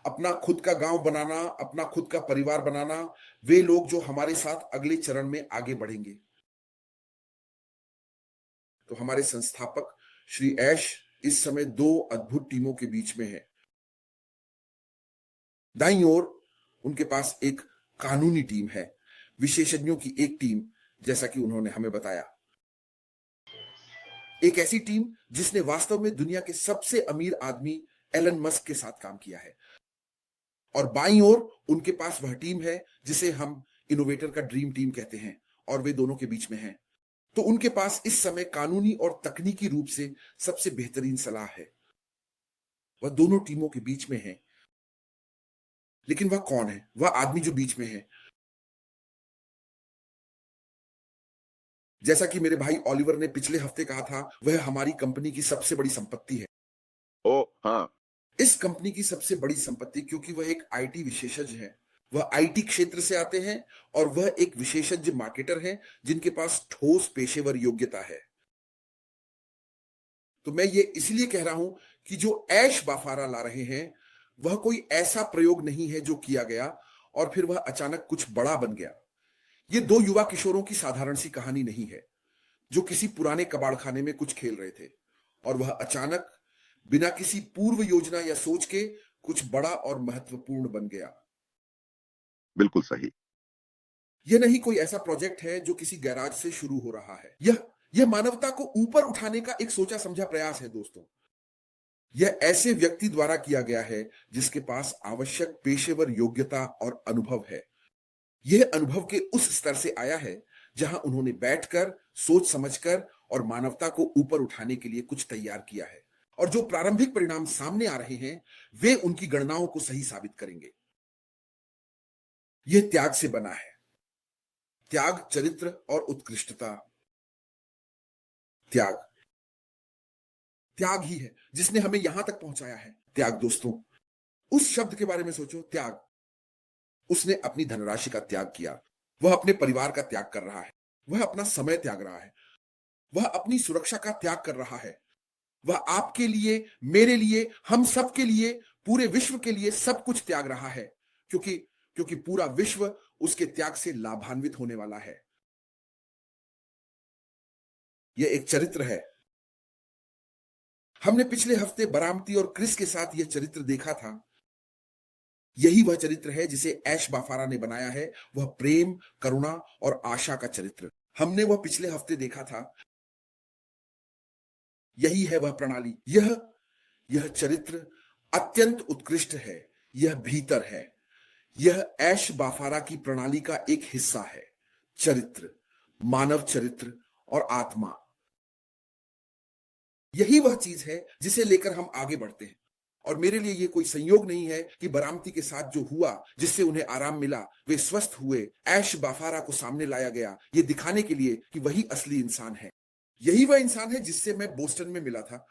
अपना खुद का गांव बनाना, अपना खुद का परिवार बनाना, वे लोग जो हमारे साथ अगले चरण में आगे बढ़ेंगे। तो हमारे संस्थापक श्री ऐश इस समय दो अद्भुत टीमों के बीच में है। दाईं ओर उनके पास एक कानूनी टीम है, विशेषज्ञों की एक टीम, जैसा कि उन्होंने हमें बताया। एक ऐसी टीम जिसने वास्तव में दुनिया के सबसे अमीर आदमी एलन मस्क के साथ काम किया है। और बाईं ओर उनके पास वह टीम है जिसे हम इनोवेटर का ड्रीम टीम कहते हैं, और वे दोनों के बीच में हैं। तो उनके पास इस समय कानूनी और तकनीकी रूप से सबसे बेहतरीन सलाह है। वह दोनों टीमों के बीच में है। लेकिन वह कौन है, वह आदमी जो बीच में है? जैसा कि मेरे भाई ऑलिवर ने पिछले हफ्ते कहा था, वह हमारी कंपनी की सबसे बड़ी संपत्ति है। ओ हाँ। इस कंपनी की सबसे बड़ी संपत्ति, क्योंकि वह एक आईटी विशेषज्ञ है। वह आईटी क्षेत्र से आते हैं और वह एक विशेषज्ञ मार्केटर हैं जिनके पास ठोस पेशेवर योग्यता है। तो मैं ये इसलिए कह रहा हूं कि जो ऐश बाफारा ला रहे हैं, वह कोई ऐसा प्रयोग नहीं है जो किया गया और फिर वह अचानक कुछ बड़ा बन गया। ये दो युवा किशोरों की साधारण सी कहानी नहीं है जो किसी पुराने कबाड़खाने में कुछ खेल रहे थे और वह अचानक बिना किसी पूर्व योजना या सोच के कुछ बड़ा और महत्वपूर्ण बन गया। बिल्कुल सही। यह नहीं कोई ऐसा प्रोजेक्ट है जो किसी गैराज से शुरू हो रहा है। यह मानवता को ऊपर उठाने का एक सोचा समझा प्रयास है दोस्तों। यह ऐसे व्यक्ति द्वारा किया गया है जिसके पास आवश्यक पेशेवर योग्यता और अनुभव है। यह अनुभव के उस स्तर से आया है जहां उन्होंने बैठकर सोच समझकर और मानवता को ऊपर उठाने के लिए कुछ तैयार किया है, और जो प्रारंभिक परिणाम सामने आ रहे हैं वे उनकी गणनाओं को सही साबित करेंगे। यह त्याग से बना है। त्याग, चरित्र और उत्कृष्टता। त्याग त्याग ही है जिसने हमें यहां तक पहुंचाया है। त्याग दोस्तों, उस शब्द के बारे में सोचो, त्याग। उसने अपनी धनराशि का त्याग किया, वह अपने परिवार का त्याग कर रहा है, वह अपना समय त्याग रहा है, वह अपनी सुरक्षा का त्याग कर रहा है, वह आपके लिए, मेरे लिए, हम सब के लिए, पूरे विश्व के लिए सब कुछ त्याग रहा है, क्योंकि क्योंकि पूरा विश्व उसके त्याग से लाभान्वित होने वाला है। यह एक चरित्र है। हमने पिछले हफ्ते बरामती और क्रिस के साथ यह चरित्र देखा था। यही वह चरित्र है जिसे ऐश बाफारा ने बनाया है, वह प्रेम, करुणा और आशा का चरित्र। हमने वह पिछले हफ्ते देखा था। यही है वह प्रणाली। यह चरित्र अत्यंत उत्कृष्ट है। यह भीतर है। यह ऐश बाफारा की प्रणाली का एक हिस्सा है। चरित्र, मानव चरित्र और आत्मा, यही वह चीज है जिसे लेकर हम आगे बढ़ते हैं। और मेरे लिए यह कोई संयोग नहीं है कि बरामती के साथ जो हुआ, जिससे उन्हें आराम मिला, वे स्वस्थ हुए, ऐश बाफारा को सामने लाया गया, यह दिखाने के लिए कि वही असली इंसान है। यही वह इंसान है जिससे मैं बोस्टन में मिला था।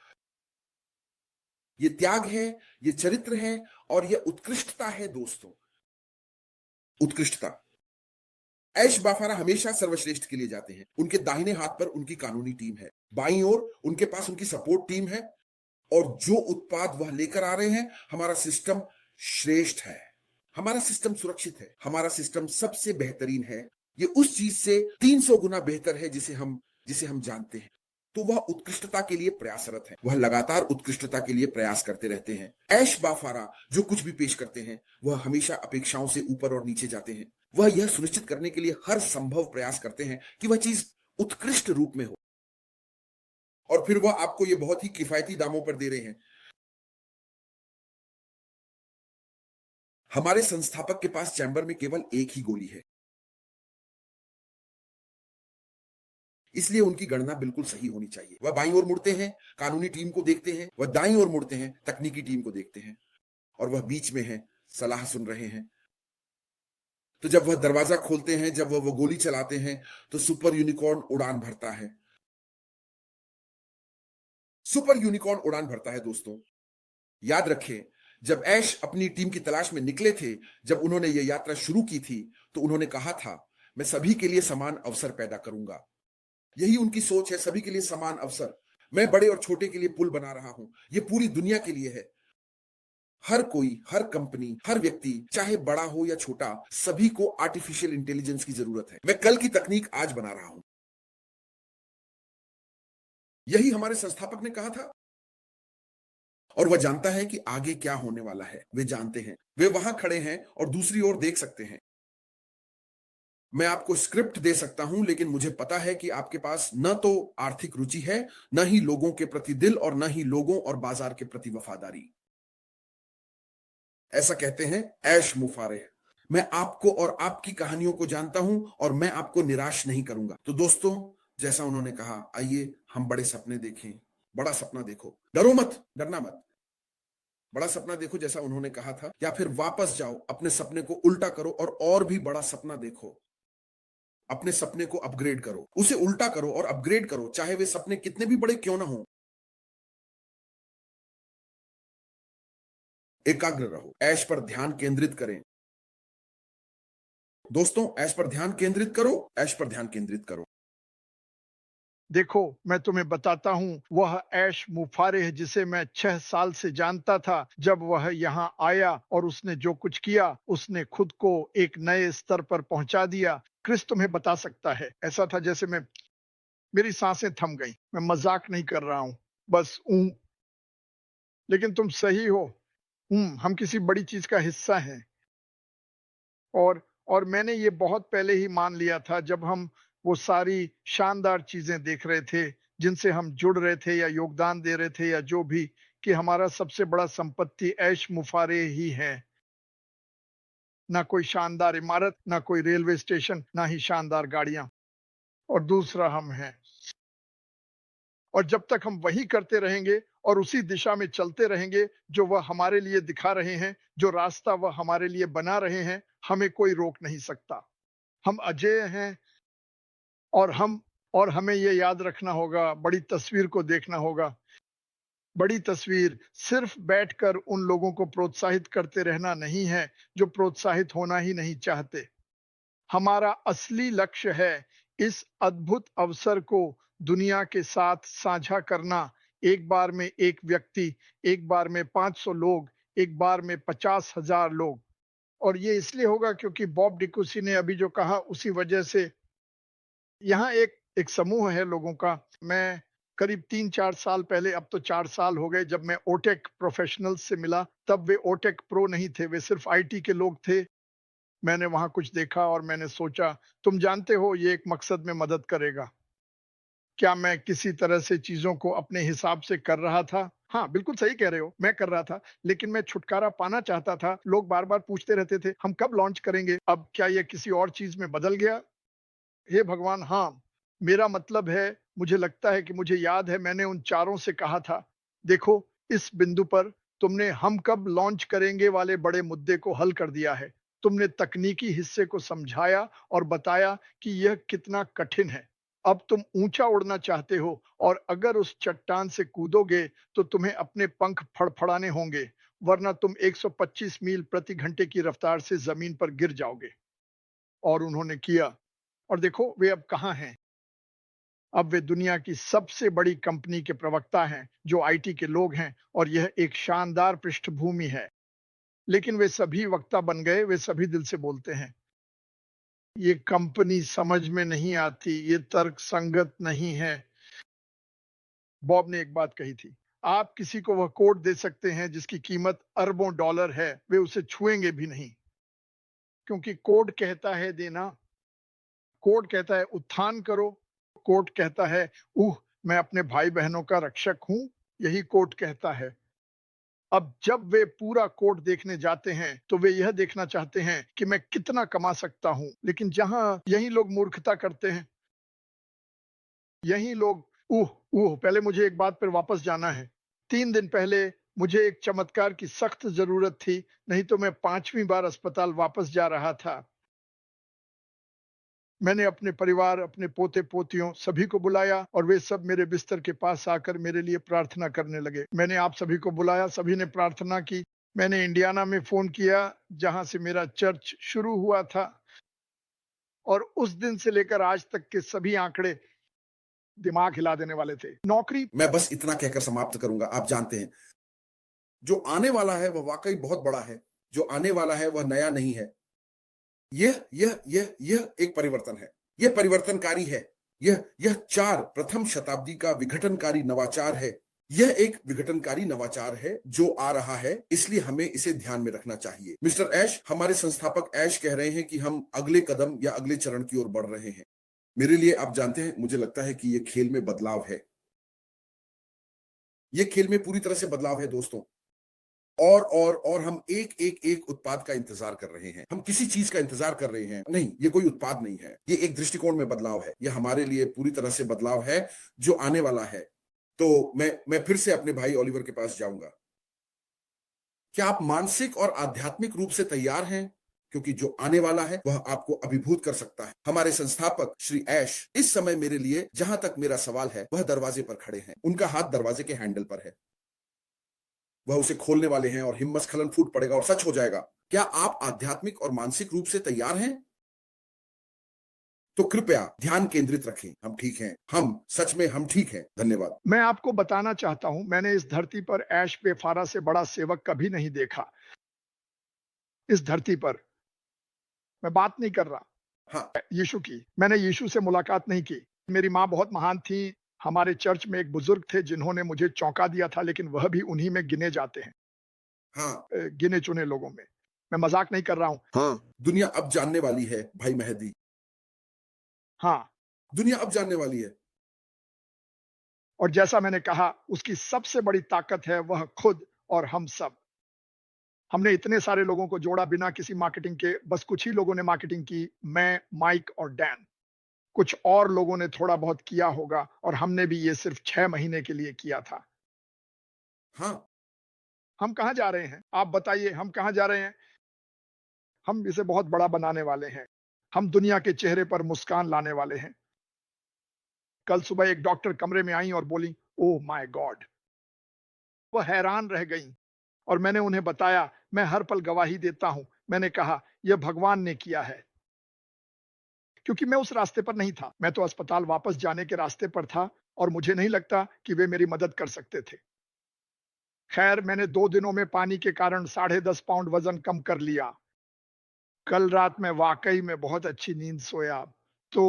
यह त्याग है, यह चरित्र है और यह उत्कृष्टता है दोस्तों। उत्कृष्टता। ऐश बाफारा हमेशा सर्वश्रेष्ठ के लिए जाते हैं। उनके दाहिने हाथ पर उनकी कानूनी टीम है, बाईं ओर उनके पास उनकी सपोर्ट टीम है, और जो उत्पाद वह लेकर आ रहे हैं, हमारा सिस्टम श्रेष्ठ है, हमारा सिस्टम सुरक्षित है, हमारा सिस्टम सबसे बेहतरीन है। ये उस चीज से 300 गुना बेहतर है जिसे हम जानते हैं। तो वह उत्कृष्टता के लिए प्रयासरत है। वह लगातार उत्कृष्टता के लिए प्रयास करते रहते हैं। ऐश बाफारा जो कुछ भी पेश करते हैं वह हमेशा अपेक्षाओं से ऊपर और नीचे जाते हैं। वह यह सुनिश्चित करने के लिए हर संभव प्रयास करते हैं कि वह चीज उत्कृष्ट रूप में हो, और फिर वह आपको ये बहुत ही किफायती दामों पर दे रहे हैं। हमारे संस्थापक के पास चैम्बर में केवल एक ही गोली है, इसलिए उनकी गणना बिल्कुल सही होनी चाहिए। वह बाईं ओर मुड़ते हैं, कानूनी टीम को देखते हैं, वह दाईं ओर मुड़ते हैं, तकनीकी टीम को देखते हैं, और वह बीच में है, सलाह सुन रहे हैं। तो जब वह दरवाजा खोलते हैं, जब वह गोली चलाते हैं, तो सुपर यूनिकॉर्न उड़ान भरता है। सुपर यूनिकॉर्न उड़ान भरता है दोस्तों। याद रखें, जब ऐश अपनी टीम की तलाश में निकले थे, जब उन्होंने यह यात्रा शुरू की थी, तो उन्होंने कहा था, मैं सभी के लिए समान अवसर पैदा करूंगा। यही उनकी सोच है, सभी के लिए समान अवसर। मैं बड़े और छोटे के लिए पुल बना रहा हूं। यह पूरी दुनिया के लिए है। हर कोई, हर कंपनी, हर व्यक्ति, चाहे बड़ा हो या छोटा, सभी को आर्टिफिशियल इंटेलिजेंस की जरूरत है। मैं कल की तकनीक आज बना रहा हूं। यही हमारे संस्थापक ने कहा था। और वह जानता है कि आगे क्या होने वाला है। वे जानते हैं। वे वहां खड़े हैं और दूसरी ओर देख सकते हैं। मैं आपको स्क्रिप्ट दे सकता हूं, लेकिन मुझे पता है कि आपके पास न तो आर्थिक रुचि है, न ही लोगों के प्रति दिल और न ही लोगों और बाजार के प्रति वफादारी। ऐसा कहते हैं ऐश मुफारे। मैं आपको और आपकी कहानियों को जानता हूं और मैं आपको निराश नहीं करूंगा। तो दोस्तों, जैसा उन्होंने कहा, आइए हम बड़े सपने देखें। बड़ा सपना देखो, डरो मत, डरना मत। बड़ा सपना देखो जैसा उन्होंने कहा था, या फिर वापस जाओ, अपने सपने को उल्टा करो और भी बड़ा सपना देखो। अपने सपने को अपग्रेड करो, उसे उल्टा करो और अपग्रेड करो, चाहे वे सपने कितने भी बड़े क्यों ना हो। एकाग्र रहो, ऐश पर ध्यान केंद्रित करें। दोस्तों, ऐश पर ध्यान केंद्रित करो, ऐश पर ध्यान केंद्रित करो। देखो, मैं तुम्हें बताता हूँ, वह ऐश मुफारिह जिसे मैं 6 साल से जानता था, जब वह यहाँ आया और उसने जो कुछ किया, उसने खुद को एक नए स्तर पर पहुंचा दिया। क्रिस तुम्हें बता सकता है, ऐसा था जैसे मेरी सांसें थम गईं। मैं मजाक नहीं कर रहा हूँ, बस लेकिन तुम सही हो। हम किसी बड़ी चीज का हिस्सा हैं। और मैंने ये बहुत पहले ही मान लिया था, जब हम वो सारी शानदार चीजें देख रहे थे, जिनसे हम जुड़ रहे थे या योगदान दे रहे थे या जो भी, कि हमारा सबसे बड़ा संपत्ति ऐश मुफारे ही है। ना कोई शानदार इमारत, ना कोई रेलवे स्टेशन, ना ही शानदार गाड़ियां। और दूसरा हम हैं। और जब तक हम वही करते रहेंगे और उसी दिशा में चलते रहेंगे जो वह हमारे लिए दिखा रहे हैं, जो रास्ता वह हमारे लिए बना रहे हैं, हमें कोई रोक नहीं सकता। हम अजेय हैं। और हमें ये याद रखना होगा, बड़ी तस्वीर को देखना होगा। बड़ी तस्वीर सिर्फ बैठकर उन लोगों को प्रोत्साहित करते रहना नहीं है जो प्रोत्साहित होना ही नहीं चाहते। हमारा असली लक्ष्य है इस अद्भुत अवसर को दुनिया के साथ साझा करना। एक बार में एक व्यक्ति, एक बार में 500 लोग, एक बार में 50,000 लोग। और ये इसलिए होगा क्योंकि बॉब डिकुसी ने अभी जो कहा, उसी वजह से यहाँ एक समूह है लोगों का। मैं करीब 3-4 साल पहले, अब तो 4 साल हो गए, जब मैं ओटेक प्रोफेशनल्स से मिला, तब वे ओटेक प्रो नहीं थे, वे सिर्फ आईटी के लोग थे। मैंने वहां कुछ देखा और मैंने सोचा, तुम जानते हो, ये एक मकसद में मदद करेगा। क्या मैं किसी तरह से चीजों को अपने हिसाब से कर रहा था? हाँ, बिल्कुल सही कह रहे हो, मैं कर रहा था, लेकिन मैं छुटकारा पाना चाहता था। लोग बार बार पूछते रहते थे, हम कब लॉन्च करेंगे? अब क्या ये किसी और चीज में बदल गया? हे भगवान, हाँ। मेरा मतलब है, मुझे लगता है कि मुझे याद है, मैंने उन चारों से कहा था, देखो, इस बिंदु पर तुमने हम कब लॉन्च करेंगे वाले बड़े मुद्दे को हल कर दिया है। तुमने तकनीकी हिस्से को समझाया और बताया कि यह कितना कठिन है। अब तुम ऊंचा उड़ना चाहते हो, और अगर उस चट्टान से कूदोगे तो तुम्हें अपने पंख फड़फड़ाने होंगे, वरना तुम 125 मील प्रति घंटे की रफ्तार से जमीन पर गिर जाओगे। और उन्होंने किया। और देखो, वे अब कहाँ हैं? अब वे दुनिया की सबसे बड़ी कंपनी के प्रवक्ता हैं, जो आईटी के लोग हैं, और यह एक शानदार पृष्ठभूमि है। लेकिन वे सभी वक्ता बन गए, वे सभी दिल से बोलते हैं। ये कंपनी समझ में नहीं आती, ये तर्क संगत नहीं है। बॉब ने एक बात कही थी, आप किसी को वह कोड दे सकते हैं जिसकी कीमत अरबों डॉलर है, वे उसे छुएंगे भी नहीं, क्योंकि कोड कहता है देना, कोड कहता है उत्थान करो, कोड कहता है, मैं अपने भाई बहनों का रक्षक हूं, यही कोड कहता है। अब जब वे पूरा कोड देखने जाते हैं, तो वे यह देखना चाहते हैं कि मैं कितना कमा सकता हूं। लेकिन जहां यही लोग मूर्खता करते हैं, यही लोग, पहले मुझे एक बात पर वापस जाना है। 3 दिन पहले मुझे एक चमत्कार की सख्त जरूरत थी, नहीं तो मैं 5वीं बार अस्पताल वापस जा रहा था। मैंने अपने परिवार, अपने पोते पोतियों सभी को बुलाया, और वे सब मेरे बिस्तर के पास आकर मेरे लिए प्रार्थना करने लगे। मैंने आप सभी को बुलाया, सभी ने प्रार्थना की। मैंने इंडियाना में फोन किया, जहां से मेरा चर्च शुरू हुआ था, और उस दिन से लेकर आज तक के सभी आंकड़े दिमाग हिला देने वाले थे। नौकरी। मैं बस इतना कहकर समाप्त करूंगा। आप जानते हैं, जो आने वाला है वह वाकई बहुत बड़ा है। जो आने वाला है वह नया नहीं है। यह एक परिवर्तन है। यह परिवर्तनकारी है। यह 4 प्रथम शताब्दी का विघटनकारी नवाचार है। यह एक विघटनकारी नवाचार है जो आ रहा है, इसलिए हमें इसे ध्यान में रखना चाहिए। मिस्टर ऐश, हमारे संस्थापक ऐश कह रहे हैं कि हम अगले कदम या अगले चरण की ओर बढ़ रहे हैं। मेरे लिए आप जानते हैं, मुझे लगता है कि यह खेल में बदलाव है। यह खेल में पूरी तरह से बदलाव है दोस्तों। और हम एक उत्पाद का इंतजार कर रहे हैं। हम किसी चीज का इंतजार कर रहे हैं। नहीं, ये कोई उत्पाद नहीं है। ये एक दृष्टिकोण में बदलाव है। यह हमारे लिए पूरी तरह से बदलाव है जो आने वाला है। तो मैं फिर से अपने भाई ओलिवर के पास जाऊंगा। क्या आप मानसिक और आध्यात्मिक रूप से तैयार हैं? क्योंकि जो आने वाला है वह आपको अभिभूत कर सकता है। हमारे संस्थापक श्री ऐश इस समय मेरे लिए, जहां तक मेरा सवाल है, वह दरवाजे पर खड़े हैं। उनका हाथ दरवाजे के हैंडल पर है। वह उसे खोलने वाले हैं और हिमस्खलन फूट पड़ेगा और सच हो जाएगा। क्या आप आध्यात्मिक और मानसिक रूप से तैयार हैं? तो कृपया ध्यान केंद्रित रखें। हम ठीक हैं। सच में हम ठीक हैं। धन्यवाद। मैं आपको बताना चाहता हूं, मैंने इस धरती पर ऐश बेफारा से बड़ा सेवक कभी नहीं देखा। इस धरती पर मैं बात नहीं कर रहा हाँ, यीशु की। मैंने यीशु से मुलाकात नहीं की। मेरी माँ बहुत महान थी। हमारे चर्च में एक बुजुर्ग थे जिन्होंने मुझे चौंका दिया था, लेकिन वह भी उन्हीं में गिने जाते हैं, हाँ, गिने चुने लोगों में। मैं मजाक नहीं कर रहा हूं। हाँ। दुनिया अब जानने वाली है भाई मेहदी। हाँ, दुनिया अब जानने वाली है। और जैसा मैंने कहा, उसकी सबसे बड़ी ताकत है वह खुद और हम सब। हमने इतने सारे लोगों को जोड़ा बिना किसी मार्केटिंग के। बस कुछ ही लोगों ने मार्केटिंग की, मैं, माइक और डैन। कुछ और लोगों ने थोड़ा बहुत किया होगा, और हमने भी ये सिर्फ 6 महीने के लिए किया था। हाँ, हम कहाँ जा रहे हैं? आप बताइए, हम कहाँ जा रहे हैं? हम इसे बहुत बड़ा बनाने वाले हैं। हम दुनिया के चेहरे पर मुस्कान लाने वाले हैं। कल सुबह एक डॉक्टर कमरे में आई और बोली, ओह माय गॉड! वह हैरान रह गईं और मैंने उन्हें बताया, मैं हर पल गवाही देता हूं। मैंने कहा, यह भगवान ने किया है। क्योंकि मैं उस रास्ते पर नहीं था। मैं तो अस्पताल वापस जाने के रास्ते पर था और मुझे नहीं लगता कि वे मेरी मदद कर सकते थे। खैर, मैंने 2 दिनों में पानी के कारण 10.5 पाउंड वजन कम कर लिया। कल रात मैं वाकई में बहुत अच्छी नींद सोया। तो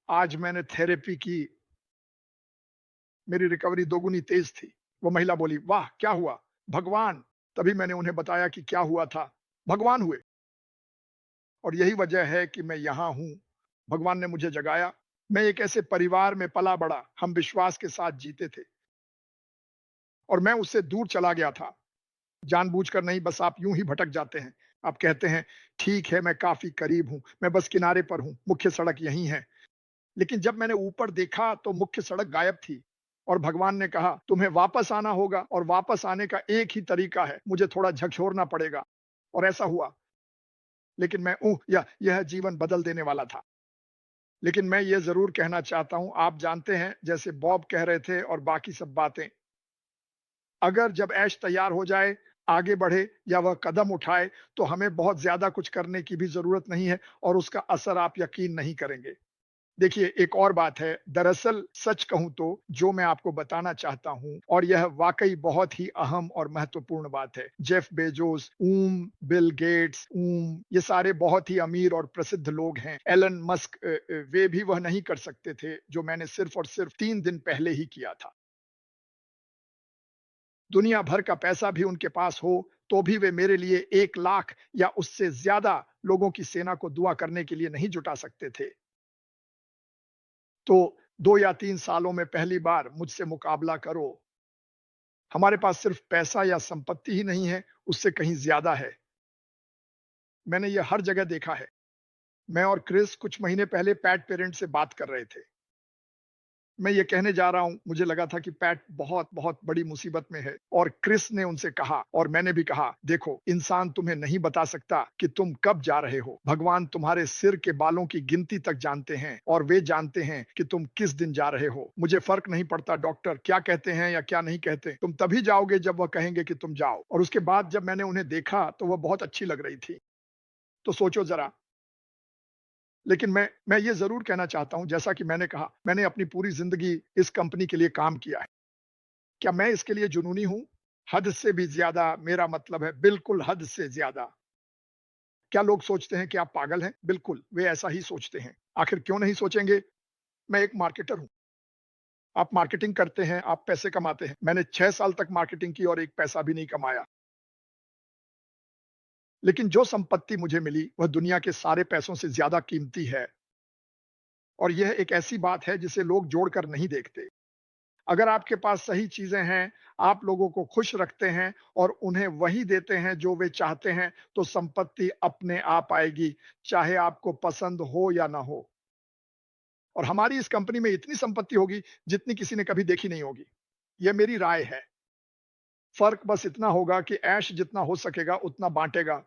आज मैंने थेरेपी की। मेरी रिकवरी दोगुनी तेज थी। वो महिला बोली, वाह क्या हुआ? भगवान। तभी मैंने उन्हें बताया कि क्या हुआ था। भगवान हुए। और यही वजह है कि मैं यहाँ हूँ। भगवान ने मुझे जगाया। मैं एक ऐसे परिवार में पला बड़ा, हम विश्वास के साथ जीते थे, और मैं उससे दूर चला गया था। जानबूझकर नहीं, बस आप यूं ही भटक जाते हैं। आप कहते हैं, ठीक है मैं काफी करीब हूं, मैं बस किनारे पर हूं, मुख्य सड़क यहीं है। लेकिन जब मैंने ऊपर देखा तो मुख्य सड़क गायब थी, और भगवान ने कहा, तुम्हें वापस आना होगा, और वापस आने का एक ही तरीका है, मुझे थोड़ा झकझोरना पड़ेगा। और ऐसा हुआ। लेकिन मैं यह जीवन बदल देने वाला था। लेकिन मैं ये जरूर कहना चाहता हूं, आप जानते हैं, जैसे बॉब कह रहे थे और बाकी सब बातें, अगर जब ऐश तैयार हो जाए, आगे बढ़े या वह कदम उठाए, तो हमें बहुत ज्यादा कुछ करने की भी जरूरत नहीं है, और उसका असर आप यकीन नहीं करेंगे। देखिए, एक और बात है। दरअसल सच कहूं तो जो मैं आपको बताना चाहता हूं, और यह वाकई बहुत ही अहम और महत्वपूर्ण बात है। जेफ बेजोस, बिल गेट्स, ये सारे बहुत ही अमीर और प्रसिद्ध लोग हैं। एलन मस्क, वे भी वह नहीं कर सकते थे जो मैंने सिर्फ और सिर्फ 3 दिन पहले ही किया था। दुनिया भर का पैसा भी उनके पास हो, तो भी वे मेरे लिए 1 लाख या उससे ज्यादा लोगों की सेना को दुआ करने के लिए नहीं जुटा सकते थे। तो 2 या 3 सालों में पहली बार मुझसे मुकाबला करो। हमारे पास सिर्फ पैसा या संपत्ति ही नहीं है, उससे कहीं ज्यादा है। मैंने ये हर जगह देखा है। मैं और क्रिस कुछ महीने पहले पैट पेरेंट से बात कर रहे थे। मैं ये कहने जा रहा हूं, मुझे लगा था कि पैट बहुत बहुत बड़ी मुसीबत में है, और क्रिस ने उनसे कहा, और मैंने भी कहा, देखो, इंसान तुम्हें नहीं बता सकता कि तुम कब जा रहे हो। भगवान तुम्हारे सिर के बालों की गिनती तक जानते हैं, और वे जानते हैं कि तुम किस दिन जा रहे हो। मुझे फर्क नहीं पड़ता डॉक्टर क्या कहते हैं या क्या नहीं कहते, तुम तभी जाओगे जब वह कहेंगे कि तुम जाओ। और उसके बाद जब मैंने उन्हें देखा तो वह बहुत अच्छी लग रही थी। तो सोचो जरा। लेकिन मैं ये ज़रूर कहना चाहता हूँ, जैसा कि मैंने कहा, मैंने अपनी पूरी ज़िंदगी इस कंपनी के लिए काम किया है। क्या मैं इसके लिए जुनूनी हूँ? हद से भी ज्यादा, मेरा मतलब है बिल्कुल हद से ज्यादा। क्या लोग सोचते हैं कि आप पागल हैं? बिल्कुल, वे ऐसा ही सोचते हैं। आखिर क्यों नहीं सोचेंगे? मैं एक मार्केटर हूं। आप मार्केटिंग करते हैं, आप पैसे कमाते हैं। मैंने 6 साल तक मार्केटिंग की और एक पैसा भी नहीं कमाया। लेकिन जो संपत्ति मुझे मिली, वह दुनिया के सारे पैसों से ज्यादा कीमती है। और यह एक ऐसी बात है जिसे लोग जोड़कर नहीं देखते। अगर आपके पास सही चीजें हैं, आप लोगों को खुश रखते हैं और उन्हें वही देते हैं जो वे चाहते हैं, तो संपत्ति अपने आप आएगी, चाहे आपको पसंद हो या ना हो। और हमारी इस कंपनी में इतनी संपत्ति होगी जितनी किसी ने कभी देखी नहीं होगी। यह मेरी राय है। फर्क बस इतना होगा कि ऐश जितना हो सकेगा उतना बांटेगा